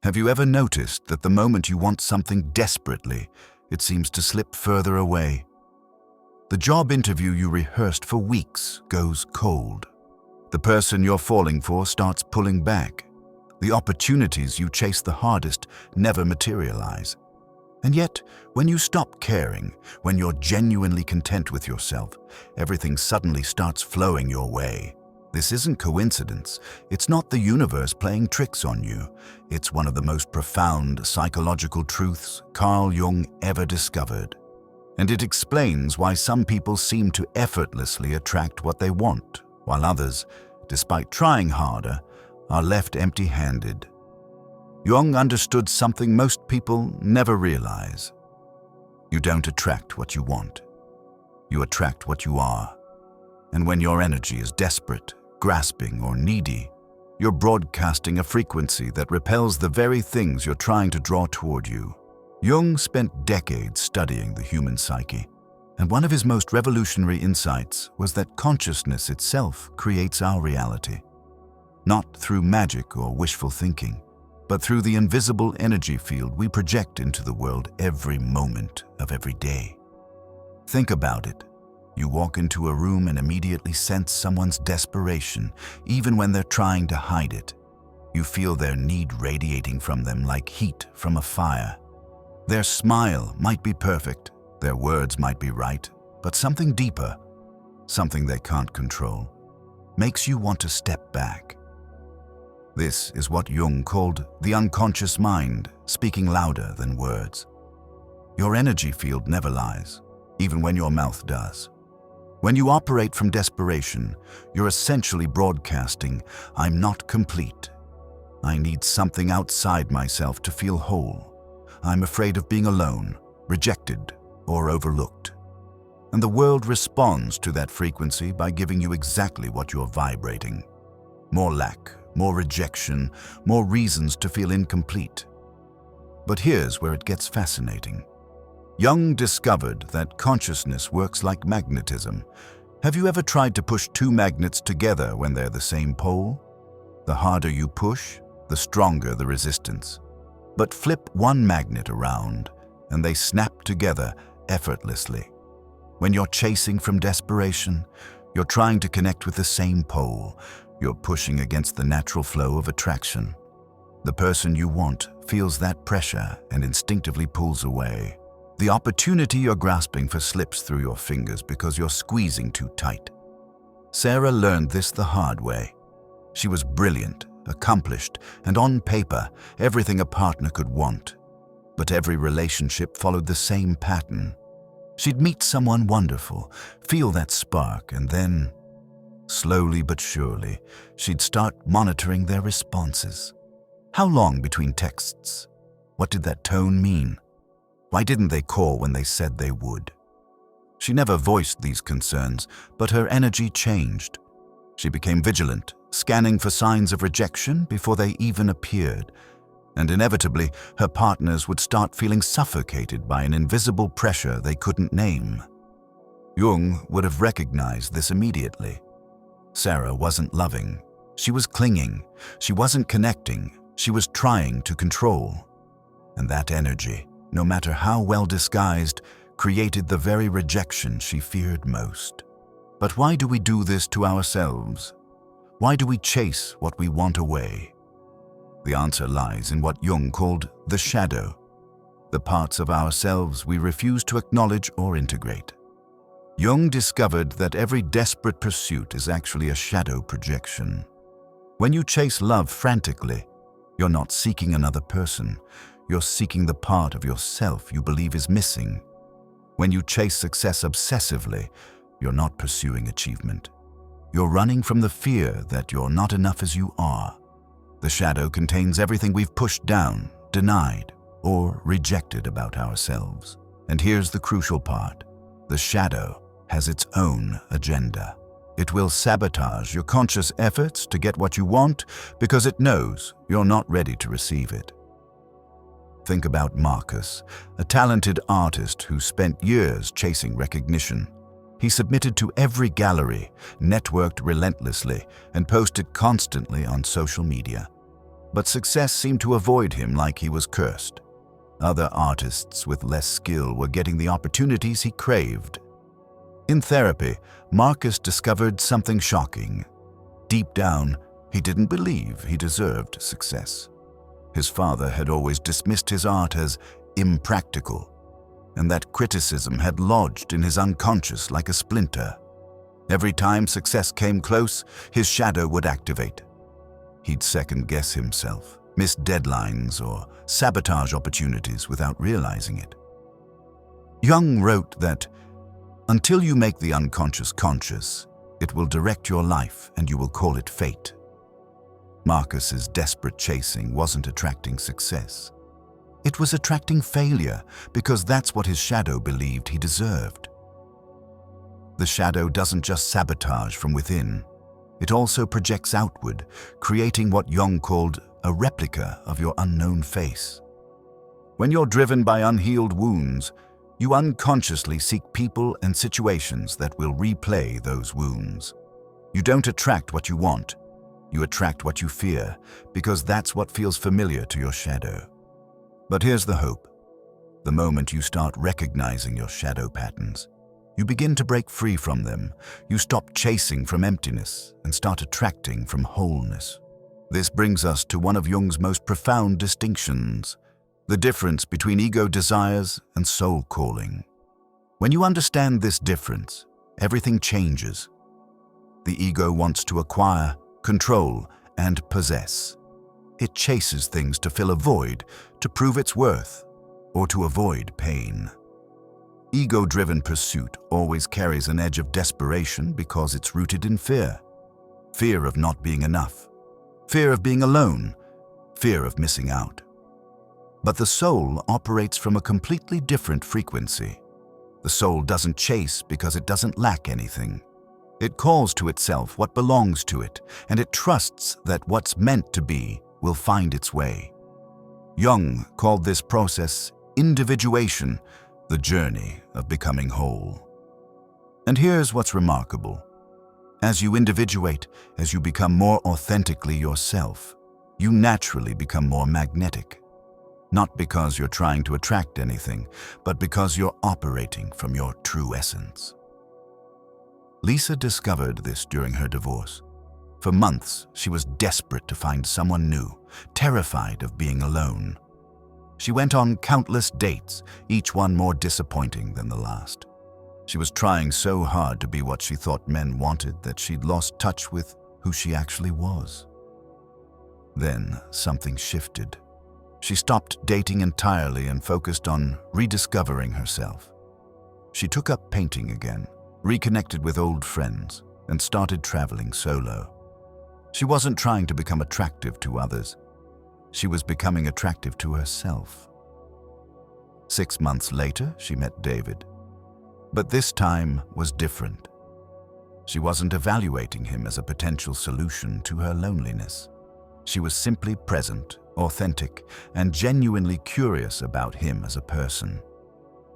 Have you ever noticed that the moment you want something desperately, it seems to slip further away? The job interview you rehearsed for weeks goes cold. The person you're falling for starts pulling back. The opportunities you chase the hardest never materialize. And yet, when you stop caring, when you're genuinely content with yourself, everything suddenly starts flowing your way. This isn't coincidence. It's not the universe playing tricks on you. It's one of the most profound psychological truths Carl Jung ever discovered. And it explains why some people seem to effortlessly attract what they want, while others, despite trying harder, are left empty-handed. Jung understood something most people never realize. You don't attract what you want. You attract what you are. And when your energy is desperate, grasping, or needy, you're broadcasting a frequency that repels the very things you're trying to draw toward you. Jung spent decades studying the human psyche, and one of his most revolutionary insights was that consciousness itself creates our reality. Not through magic or wishful thinking, but through the invisible energy field we project into the world every moment of every day. Think about it. You walk into a room and immediately sense someone's desperation, even when they're trying to hide it. You feel their need radiating from them like heat from a fire. Their smile might be perfect, their words might be right, but something deeper, something they can't control, makes you want to step back. This is what Jung called the unconscious mind, speaking louder than words. Your energy field never lies, even when your mouth does. When you operate from desperation, you're essentially broadcasting, "I'm not complete. I need something outside myself to feel whole. I'm afraid of being alone, rejected, or overlooked." And the world responds to that frequency by giving you exactly what you're vibrating. More lack, more rejection, more reasons to feel incomplete. But here's where it gets fascinating. Jung discovered that consciousness works like magnetism. Have you ever tried to push two magnets together when they're the same pole? The harder you push, the stronger the resistance. But flip one magnet around, and they snap together effortlessly. When you're chasing from desperation, you're trying to connect with the same pole. You're pushing against the natural flow of attraction. The person you want feels that pressure and instinctively pulls away. The opportunity you're grasping for slips through your fingers because you're squeezing too tight. Sarah learned this the hard way. She was brilliant, accomplished, and on paper, everything a partner could want. But every relationship followed the same pattern. She'd meet someone wonderful, feel that spark, and then, slowly but surely, she'd start monitoring their responses. How long between texts? What did that tone mean? Why didn't they call when they said they would? She never voiced these concerns, but her energy changed. She became vigilant, scanning for signs of rejection before they even appeared. And inevitably, her partners would start feeling suffocated by an invisible pressure they couldn't name. Jung would have recognized this immediately. Sarah wasn't loving. She was clinging. She wasn't connecting. She was trying to control. And that energy, no matter how well disguised, created the very rejection she feared most. But why do we do this to ourselves? Why do we chase what we want away? The answer lies in what Jung called the shadow, the parts of ourselves we refuse to acknowledge or integrate. Jung discovered that every desperate pursuit is actually a shadow projection. When you chase love frantically, you're not seeking another person. You're seeking the part of yourself you believe is missing. When you chase success obsessively, you're not pursuing achievement. You're running from the fear that you're not enough as you are. The shadow contains everything we've pushed down, denied, or rejected about ourselves. And here's the crucial part. The shadow has its own agenda. It will sabotage your conscious efforts to get what you want because it knows you're not ready to receive it. Think about Marcus, a talented artist who spent years chasing recognition. He submitted to every gallery, networked relentlessly, and posted constantly on social media. But success seemed to avoid him like he was cursed. Other artists with less skill were getting the opportunities he craved. In therapy, Marcus discovered something shocking. Deep down, he didn't believe he deserved success. His father had always dismissed his art as impractical, and that criticism had lodged in his unconscious like a splinter. Every time success came close, his shadow would activate. He'd second-guess himself, miss deadlines, or sabotage opportunities without realizing it. Jung wrote that, "Until you make the unconscious conscious, it will direct your life and you will call it fate." Marcus's desperate chasing wasn't attracting success. It was attracting failure because that's what his shadow believed he deserved. The shadow doesn't just sabotage from within. It also projects outward, creating what Jung called a replica of your unknown face. When you're driven by unhealed wounds, you unconsciously seek people and situations that will replay those wounds. You don't attract what you want. You attract what you fear, because that's what feels familiar to your shadow. But here's the hope. The moment you start recognizing your shadow patterns, you begin to break free from them. You stop chasing from emptiness and start attracting from wholeness. This brings us to one of Jung's most profound distinctions, the difference between ego desires and soul calling. When you understand this difference, everything changes. The ego wants to acquire, control, and possess. It chases things to fill a void, to prove its worth, or to avoid pain. Ego-driven pursuit always carries an edge of desperation because it's rooted in fear. Fear of not being enough. Fear of being alone. Fear of missing out. But the soul operates from a completely different frequency. The soul doesn't chase because it doesn't lack anything. It calls to itself what belongs to it, and it trusts that what's meant to be will find its way. Jung called this process individuation, the journey of becoming whole. And here's what's remarkable. As you individuate, as you become more authentically yourself, you naturally become more magnetic. Not because you're trying to attract anything, but because you're operating from your true essence. Lisa discovered this during her divorce. For months, she was desperate to find someone new, terrified of being alone. She went on countless dates, each one more disappointing than the last. She was trying so hard to be what she thought men wanted that she'd lost touch with who she actually was. Then something shifted. She stopped dating entirely and focused on rediscovering herself. She took up painting again, reconnected with old friends, and started traveling solo. She wasn't trying to become attractive to others. She was becoming attractive to herself. 6 months later, she met David. But this time was different. She wasn't evaluating him as a potential solution to her loneliness. She was simply present, authentic, and genuinely curious about him as a person.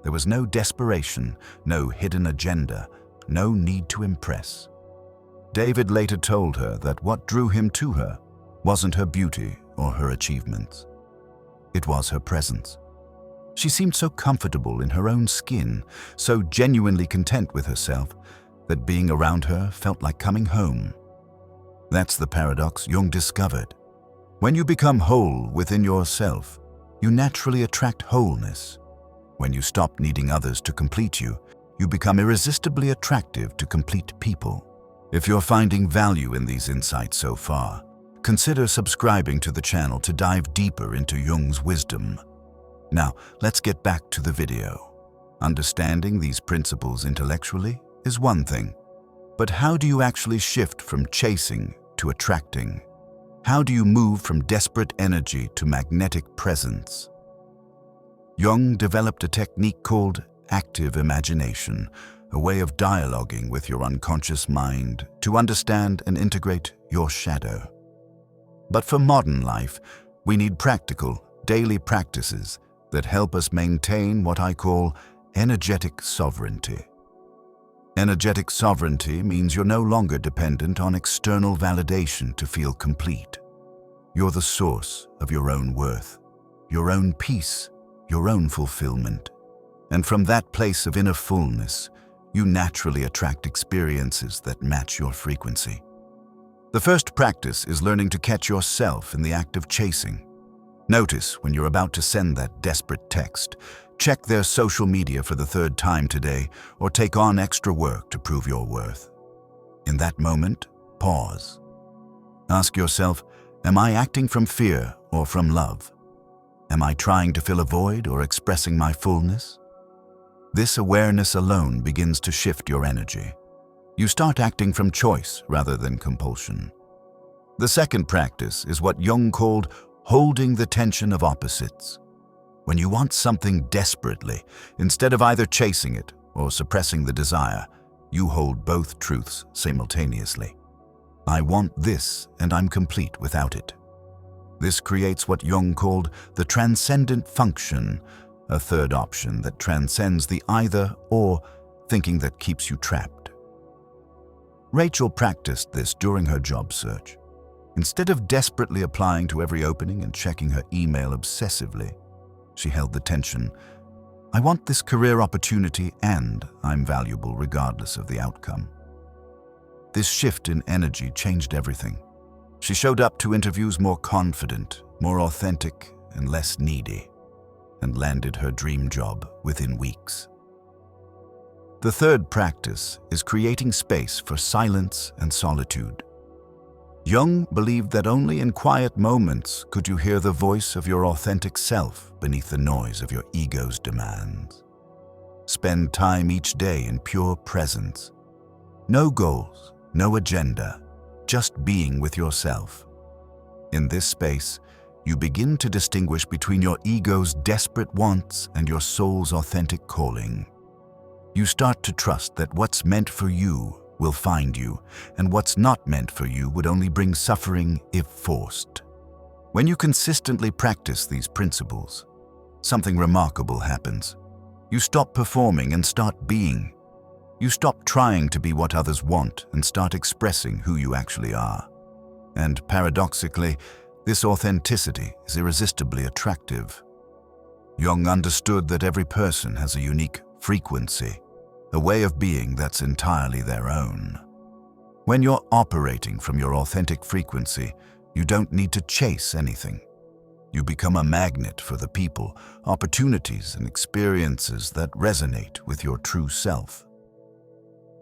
There was no desperation, no hidden agenda, no need to impress. David later told her that what drew him to her wasn't her beauty or her achievements. It was her presence. She seemed so comfortable in her own skin, so genuinely content with herself, that being around her felt like coming home. That's the paradox Jung discovered. When you become whole within yourself, you naturally attract wholeness. When you stop needing others to complete you, you become irresistibly attractive to complete people. If you're finding value in these insights so far, consider subscribing to the channel to dive deeper into Jung's wisdom. Now, let's get back to the video. Understanding these principles intellectually is one thing, but how do you actually shift from chasing to attracting? How do you move from desperate energy to magnetic presence? Jung developed a technique called active imagination, a way of dialoguing with your unconscious mind to understand and integrate your shadow. But for modern life, we need practical, daily practices that help us maintain what I call energetic sovereignty. Energetic sovereignty means you're no longer dependent on external validation to feel complete. You're the source of your own worth, your own peace, your own fulfillment. And from that place of inner fullness, you naturally attract experiences that match your frequency. The first practice is learning to catch yourself in the act of chasing. Notice when you're about to send that desperate text, check their social media for the third time today, or take on extra work to prove your worth. In that moment, pause. Ask yourself, am I acting from fear or from love? Am I trying to fill a void or expressing my fullness? This awareness alone begins to shift your energy. You start acting from choice rather than compulsion. The second practice is what Jung called holding the tension of opposites. When you want something desperately, instead of either chasing it or suppressing the desire, you hold both truths simultaneously. I want this, and I'm complete without it. This creates what Jung called the transcendent function, a third option that transcends the either-or thinking that keeps you trapped. Rachel practiced this during her job search. Instead of desperately applying to every opening and checking her email obsessively, she held the tension. I want this career opportunity and I'm valuable regardless of the outcome. This shift in energy changed everything. She showed up to interviews more confident, more authentic, and less needy, and landed her dream job within weeks. The third practice is creating space for silence and solitude. Jung believed that only in quiet moments could you hear the voice of your authentic self beneath the noise of your ego's demands. Spend time each day in pure presence. No goals, no agenda, just being with yourself. In this space, you begin to distinguish between your ego's desperate wants and your soul's authentic calling. You start to trust that what's meant for you will find you, and what's not meant for you would only bring suffering if forced. When you consistently practice these principles, something remarkable happens. You stop performing and start being. You stop trying to be what others want and start expressing who you actually are. And paradoxically, this authenticity is irresistibly attractive. Jung understood that every person has a unique frequency, a way of being that's entirely their own. When you're operating from your authentic frequency, you don't need to chase anything. You become a magnet for the people, opportunities, and experiences that resonate with your true self.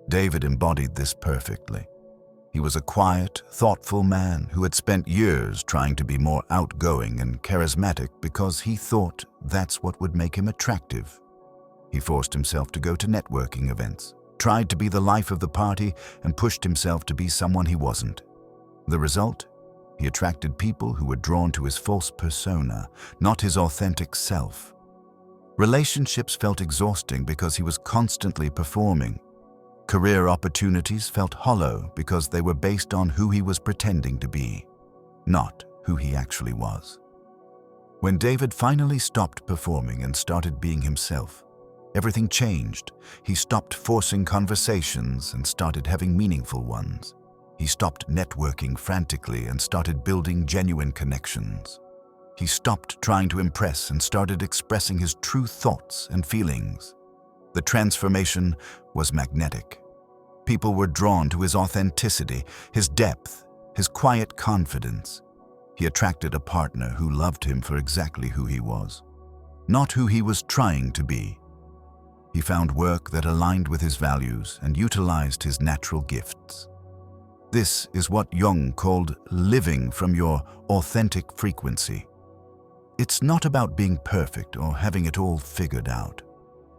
David embodied this perfectly. He was a quiet, thoughtful man who had spent years trying to be more outgoing and charismatic because he thought that's what would make him attractive. He forced himself to go to networking events, tried to be the life of the party, and pushed himself to be someone he wasn't. The result? He attracted people who were drawn to his false persona, not his authentic self. Relationships felt exhausting because he was constantly performing. Career opportunities felt hollow because they were based on who he was pretending to be, not who he actually was. When David finally stopped performing and started being himself, everything changed. He stopped forcing conversations and started having meaningful ones. He stopped networking frantically and started building genuine connections. He stopped trying to impress and started expressing his true thoughts and feelings. The transformation was magnetic. People were drawn to his authenticity, his depth, his quiet confidence. He attracted a partner who loved him for exactly who he was, not who he was trying to be. He found work that aligned with his values and utilized his natural gifts. This is what Jung called living from your authentic frequency. It's not about being perfect or having it all figured out.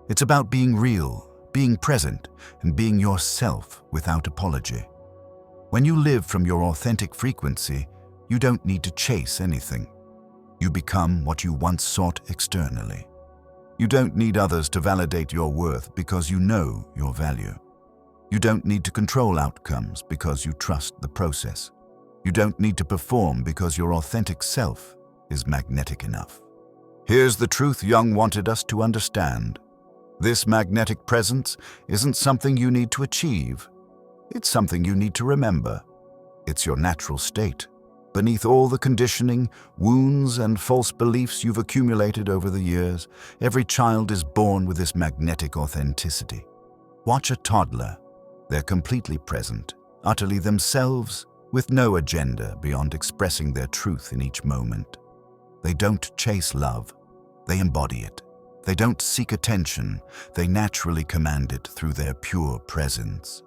It's about being real, being present, and being yourself without apology. When you live from your authentic frequency, you don't need to chase anything. You become what you once sought externally. You don't need others to validate your worth because you know your value. You don't need to control outcomes because you trust the process. You don't need to perform because your authentic self is magnetic enough. Here's the truth Jung wanted us to understand. This magnetic presence isn't something you need to achieve. It's something you need to remember. It's your natural state, Beneath all the conditioning, wounds, and false beliefs you've accumulated over the years, every child is born with this magnetic authenticity. Watch a toddler. They're completely present, utterly themselves, with no agenda beyond expressing their truth in each moment. They don't chase love, they embody it. They don't seek attention, they naturally command it through their pure presence.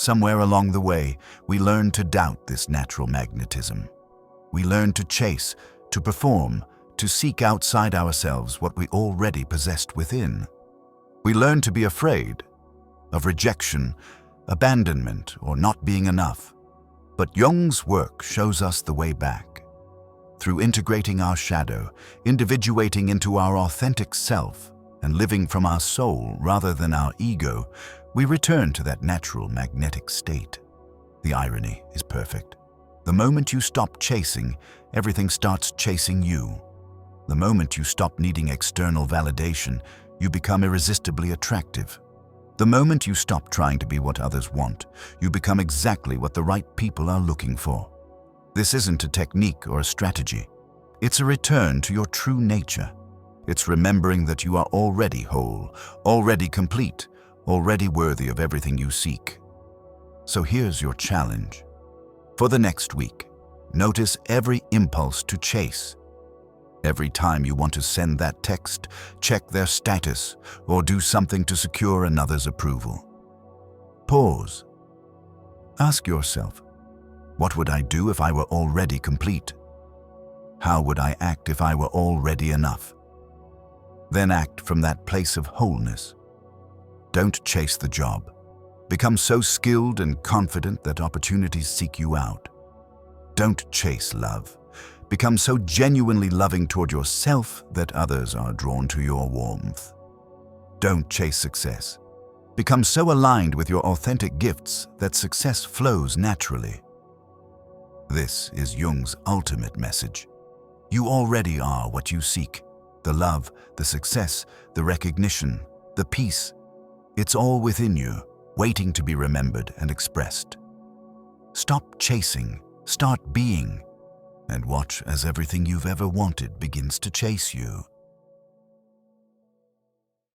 Somewhere along the way, we learn to doubt this natural magnetism. We learn to chase, to perform, to seek outside ourselves what we already possessed within. We learn to be afraid of rejection, abandonment, or not being enough. But Jung's work shows us the way back. Through integrating our shadow, individuating into our authentic self, and living from our soul rather than our ego, we return to that natural magnetic state. The irony is perfect. The moment you stop chasing, everything starts chasing you. The moment you stop needing external validation, you become irresistibly attractive. The moment you stop trying to be what others want, you become exactly what the right people are looking for. This isn't a technique or a strategy. It's a return to your true nature. It's remembering that you are already whole, already complete, already worthy of everything you seek. So here's your challenge. For the next week, notice every impulse to chase. Every time you want to send that text, check their status, or do something to secure another's approval. Pause. Ask yourself, what would I do if I were already complete? How would I act if I were already enough? Then act from that place of wholeness. Don't chase the job. Become so skilled and confident that opportunities seek you out. Don't chase love. Become so genuinely loving toward yourself that others are drawn to your warmth. Don't chase success. Become so aligned with your authentic gifts that success flows naturally. This is Jung's ultimate message. You already are what you seek. The love, the success, the recognition, the peace. It's all within you, waiting to be remembered and expressed. Stop chasing, start being, and watch as everything you've ever wanted begins to chase you.